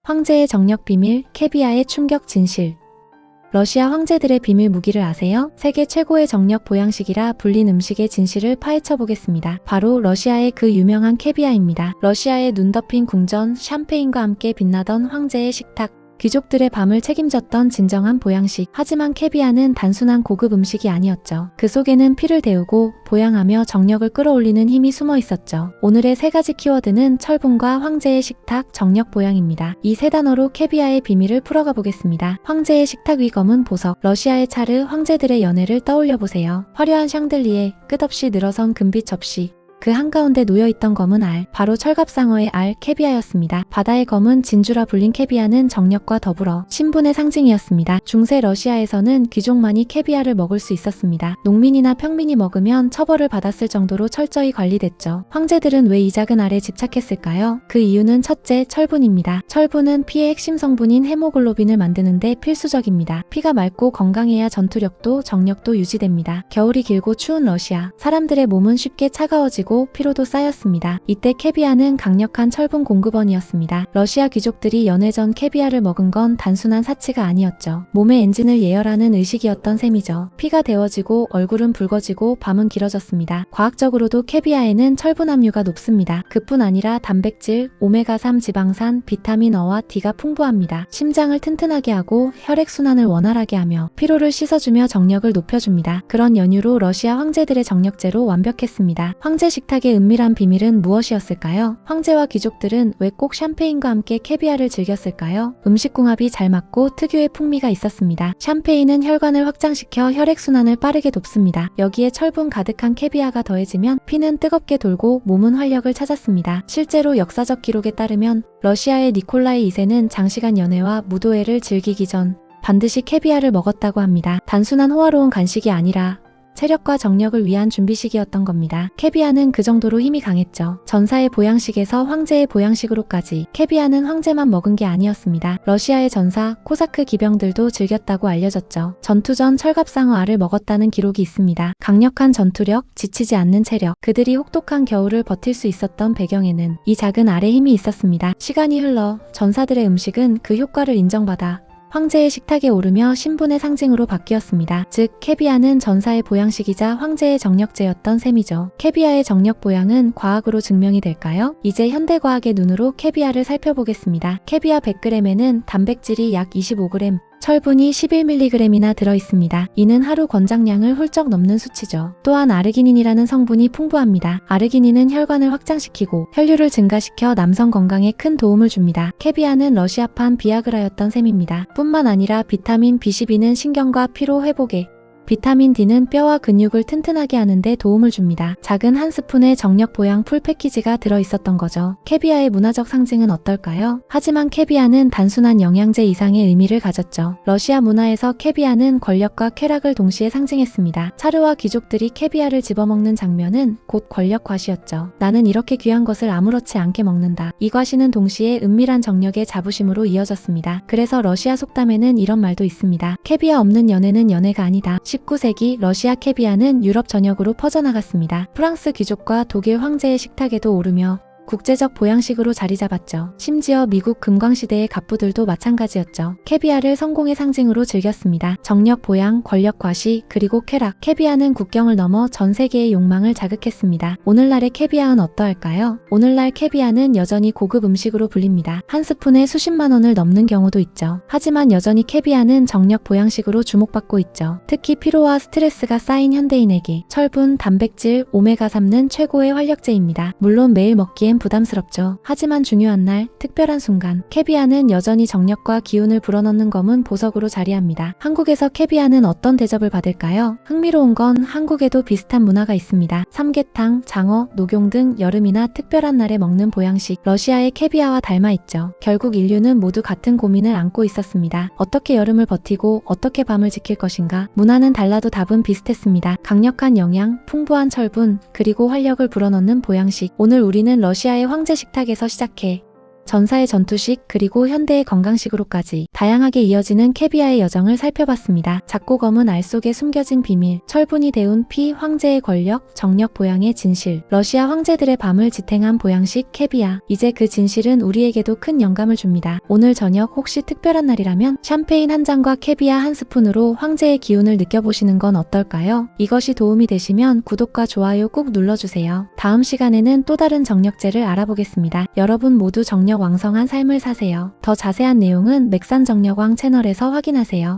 황제의 정력 비밀, 캐비아의 충격 진실. 러시아 황제들의 비밀 무기를 아세요? 세계 최고의 정력 보양식이라 불린 음식의 진실을 파헤쳐 보겠습니다. 바로 러시아의 그 유명한 캐비아입니다. 러시아의 눈 덮인 궁전, 샴페인과 함께 빛나던 황제의 식탁. 귀족들의 밤을 책임졌던 진정한 보양식. 하지만 캐비아는 단순한 고급 음식이 아니었죠. 그 속에는 피를 데우고 보양하며 정력을 끌어올리는 힘이 숨어 있었죠. 오늘의 세 가지 키워드는 철분과 황제의 식탁, 정력 보양입니다. 이 세 단어로 캐비아의 비밀을 풀어가 보겠습니다. 황제의 식탁 위 검은 보석. 러시아의 차르, 황제들의 연회를 떠올려 보세요. 화려한 샹들리에, 끝없이 늘어선 금빛 접시. 그 한가운데 놓여있던 검은 알, 바로 철갑상어의 알, 캐비아였습니다. 바다의 검은 진주라 불린 캐비아는 정력과 더불어 신분의 상징이었습니다. 중세 러시아에서는 귀족만이 캐비아를 먹을 수 있었습니다. 농민이나 평민이 먹으면 처벌을 받았을 정도로 철저히 관리됐죠. 황제들은 왜 이 작은 알에 집착했을까요? 그 이유는 첫째, 철분입니다. 철분은 피의 핵심 성분인 헤모글로빈을 만드는데 필수적입니다. 피가 맑고 건강해야 전투력도 정력도 유지됩니다. 겨울이 길고 추운 러시아, 사람들의 몸은 쉽게 차가워지고 피로도 쌓였습니다. 이때 캐비아는 강력한 철분 공급원이었습니다. 러시아 귀족들이 연회 전 캐비아를 먹은 건 단순한 사치가 아니었죠. 몸의 엔진을 예열하는 의식이었던 셈이죠. 피가 데워지고 얼굴은 붉어지고 밤은 길어졌습니다. 과학적으로도 캐비아에는 철분 함유가 높습니다. 그뿐 아니라 단백질, 오메가3 지방산, 비타민 O와 D가 풍부합니다. 심장을 튼튼하게 하고 혈액순환을 원활하게 하며 피로를 씻어주며 정력을 높여줍니다. 그런 연유로 러시아 황제들의 정력제로 완벽했습니다. 황제 식탁의 은밀한 비밀은 무엇이었을까요? 황제와 귀족들은 왜 꼭 샴페인과 함께 캐비아를 즐겼을까요? 음식궁합이 잘 맞고 특유의 풍미가 있었습니다. 샴페인은 혈관을 확장시켜 혈액순환을 빠르게 돕습니다. 여기에 철분 가득한 캐비아가 더해지면 피는 뜨겁게 돌고 몸은 활력을 찾았습니다. 실제로 역사적 기록에 따르면 러시아의 니콜라이 2세는 장시간 연회와 무도회를 즐기기 전 반드시 캐비아를 먹었다고 합니다. 단순한 호화로운 간식이 아니라 체력과 정력을 위한 준비식이었던 겁니다. 캐비아는 그 정도로 힘이 강했죠. 전사의 보양식에서 황제의 보양식으로까지 캐비아는 황제만 먹은 게 아니었습니다. 러시아의 전사, 코사크 기병들도 즐겼다고 알려졌죠. 전투 전 철갑상어 알을 먹었다는 기록이 있습니다. 강력한 전투력, 지치지 않는 체력, 그들이 혹독한 겨울을 버틸 수 있었던 배경에는 이 작은 알의 힘이 있었습니다. 시간이 흘러 전사들의 음식은 그 효과를 인정받아 황제의 식탁에 오르며 신분의 상징으로 바뀌었습니다. 즉, 캐비아는 전사의 보양식이자 황제의 정력제였던 셈이죠. 캐비아의 정력 보양은 과학으로 증명이 될까요? 이제 현대과학의 눈으로 캐비아를 살펴보겠습니다. 캐비아 100g에는 단백질이 약 25g, 철분이 11mg이나 들어있습니다. 이는 하루 권장량을 훌쩍 넘는 수치죠. 또한 아르기닌이라는 성분이 풍부합니다. 아르기닌은 혈관을 확장시키고 혈류를 증가시켜 남성 건강에 큰 도움을 줍니다. 캐비아는 러시아판 비아그라였던 셈입니다. 뿐만 아니라 비타민 B12는 신경과 피로 회복에, 비타민 D는 뼈와 근육을 튼튼하게 하는데 도움을 줍니다. 작은 한 스푼의 정력 보양 풀 패키지가 들어있었던 거죠. 캐비아의 문화적 상징은 어떨까요? 하지만 캐비아는 단순한 영양제 이상의 의미를 가졌죠. 러시아 문화에서 캐비아는 권력과 쾌락을 동시에 상징했습니다. 차르와 귀족들이 캐비아를 집어먹는 장면은 곧 권력 과시였죠. 나는 이렇게 귀한 것을 아무렇지 않게 먹는다. 이 과시는 동시에 은밀한 정력의 자부심으로 이어졌습니다. 그래서 러시아 속담에는 이런 말도 있습니다. 캐비아 없는 연애는 연애가 아니다. 19세기 러시아 캐비아는 유럽 전역으로 퍼져나갔습니다. 프랑스 귀족과 독일 황제의 식탁에도 오르며 국제적 보양식으로 자리 잡았죠. 심지어 미국 금광시대의 갑부들도 마찬가지였죠. 캐비아를 성공의 상징으로 즐겼습니다. 정력 보양, 권력 과시, 그리고 쾌락. 캐비아는 국경을 넘어 전 세계의 욕망을 자극했습니다. 오늘날의 캐비아는 어떠할까요? 오늘날 캐비아는 여전히 고급 음식으로 불립니다. 한 스푼에 수십만 원을 넘는 경우도 있죠. 하지만 여전히 캐비아는 정력 보양식으로 주목받고 있죠. 특히 피로와 스트레스가 쌓인 현대인에게 철분, 단백질, 오메가3는 최고의 활력제입니다. 물론 매일 먹기엔 부담스럽죠. 하지만 중요한 날, 특별한 순간, 캐비아는 여전히 정력과 기운을 불어넣는 검은 보석으로 자리합니다. 한국에서 캐비아는 어떤 대접을 받을까요? 흥미로운 건 한국에도 비슷한 문화가 있습니다. 삼계탕, 장어, 녹용 등 여름이나 특별한 날에 먹는 보양식, 러시아의 캐비아와 닮아있죠. 결국 인류는 모두 같은 고민을 안고 있었습니다. 어떻게 여름을 버티고 어떻게 밤을 지킬 것인가? 문화는 달라도 답은 비슷했습니다. 강력한 영양, 풍부한 철분, 그리고 활력을 불어넣는 보양식. 오늘 우리는 러시아의 황제 식탁에서 시작해 전사의 전투식 그리고 현대의 건강식으로까지 다양하게 이어지는 캐비아의 여정을 살펴봤습니다. 작고 검은 알 속에 숨겨진 비밀, 철분이 데운 피, 황제의 권력, 정력 보양의 진실, 러시아 황제들의 밤을 지탱한 보양식 캐비아. 이제 그 진실은 우리에게도 큰 영감을 줍니다. 오늘 저녁 혹시 특별한 날이라면 샴페인 한 잔과 캐비아 한 스푼으로 황제의 기운을 느껴보시는 건 어떨까요? 이것이 도움이 되시면 구독과 좋아요 꾹 눌러주세요. 다음 시간에는 또 다른 정력제를 알아보겠습니다. 여러분 모두 정력 왕성한 삶을 사세요. 더 자세한 내용은 맥산정력왕 채널에서 확인하세요.